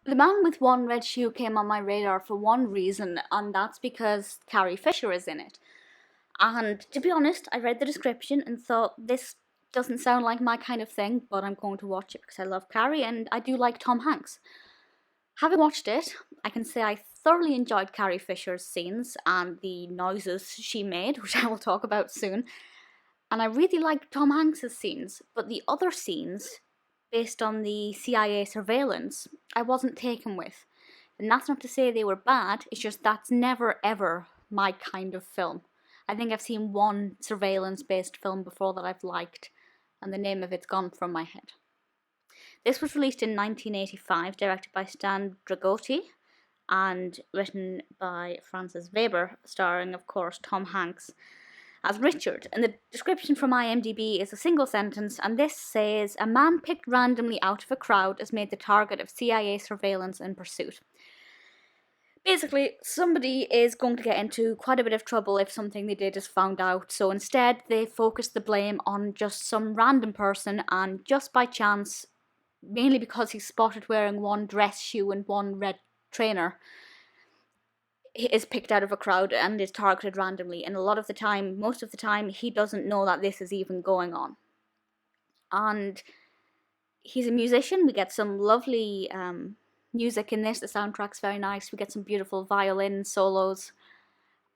The Man with One Red Shoe came on my radar for one reason, and that's because Carrie Fisher is in it. And to be honest, I read the description and thought this doesn't sound like my kind of thing, but I'm going to watch it because I love Carrie and I do like Tom Hanks. Having watched it, I can say I thoroughly enjoyed Carrie Fisher's scenes and the noises she made, which I will talk about soon. And I really liked Tom Hanks's scenes, but the other scenes, based on the CIA surveillance, I wasn't taken with. And that's not to say they were bad, it's just that's never ever my kind of film. I think I've seen one surveillance based film before that I've liked, and the name of it's gone from my head. This was released in 1985, directed by Stan Dragoti, and written by Francis Weber, starring, of course, Tom Hanks as Richard. And the description from IMDb is a single sentence, and this says, "A man picked randomly out of a crowd is made the target of CIA surveillance and pursuit." Basically, somebody is going to get into quite a bit of trouble if something they did is found out, so instead they focus the blame on just some random person, and just by chance, mainly because he's spotted wearing one dress shoe and one red trainer, he is picked out of a crowd and is targeted randomly, and most of the time, he doesn't know that this is even going on. And he's a musician. We get some lovely music in this. The soundtrack's very nice. We get some beautiful violin solos.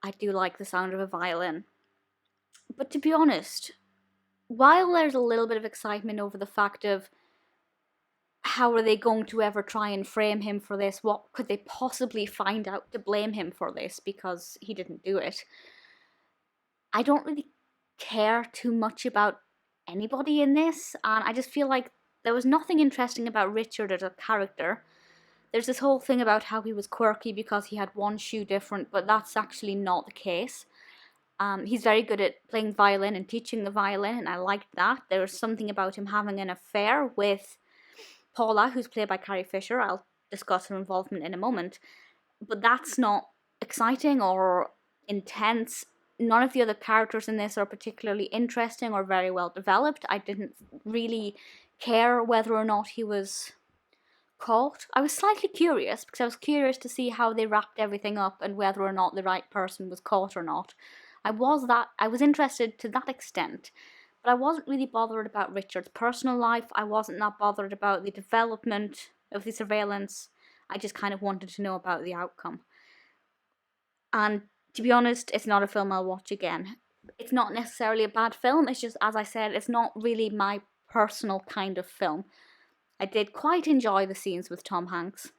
I do like the sound of a violin. But to be honest, while there's a little bit of excitement over the fact of how are they going to ever try and frame him for this, what could they possibly find out to blame him for this because he didn't do it, I don't really care too much about anybody in this, and I just feel like there was nothing interesting about Richard as a character. There's this whole thing about how he was quirky because he had one shoe different, but that's actually not the case. He's very good at playing violin and teaching the violin, and I liked that. There was something about him having an affair with Paula, who's played by Carrie Fisher. I'll discuss her involvement in a moment. But that's not exciting or intense. None of the other characters in this are particularly interesting or very well developed. I didn't really care whether or not he was caught. I was slightly curious because I was curious to see how they wrapped everything up and whether or not the right person was caught or not. I was interested to that extent, but I wasn't really bothered about Richard's personal life. I wasn't that bothered about the development of the surveillance. I just kind of wanted to know about the outcome. And to be honest, it's not a film I'll watch again. It's not necessarily a bad film, it's just, as I said, it's not really my personal kind of film. I did quite enjoy the scenes with Tom Hanks,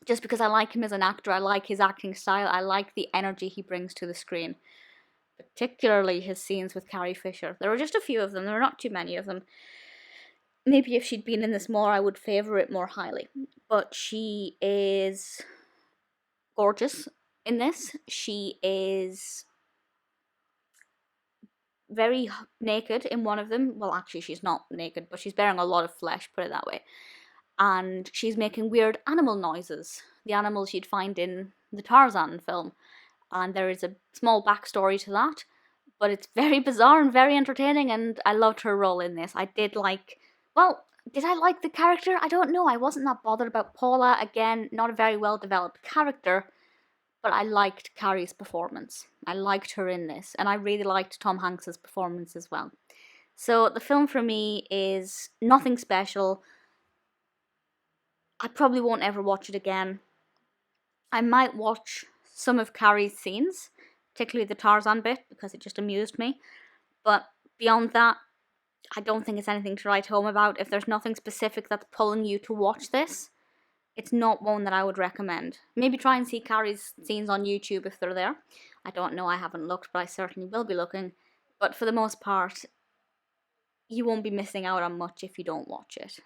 just because I like him as an actor, I like his acting style, I like the energy he brings to the screen. Particularly his scenes with Carrie Fisher. There were just a few of them, there were not too many of them. Maybe if she'd been in this more, I would favour it more highly. But she is gorgeous in this. She is very naked in one of them. Well, actually, she's not naked, but she's bearing a lot of flesh, put it that way. And she's making weird animal noises, the animals you'd find in the Tarzan film. And there is a small backstory to that, but it's very bizarre and very entertaining, and I loved her role in this. Did I like the character? I don't know. I wasn't that bothered about Paula. Again, not a very well developed character, but I liked Carrie's performance. I liked her in this, and I really liked Tom Hanks's performance as well. So the film for me is nothing special. I probably won't ever watch it again. I might watch some of Carrie's scenes, particularly the Tarzan bit, because it just amused me. But beyond that, I don't think it's anything to write home about. If there's nothing specific that's pulling you to watch this, it's not one that I would recommend. Maybe try and see Carrie's scenes on YouTube if they're there. I don't know, I haven't looked, but I certainly will be looking. But for the most part, you won't be missing out on much if you don't watch it.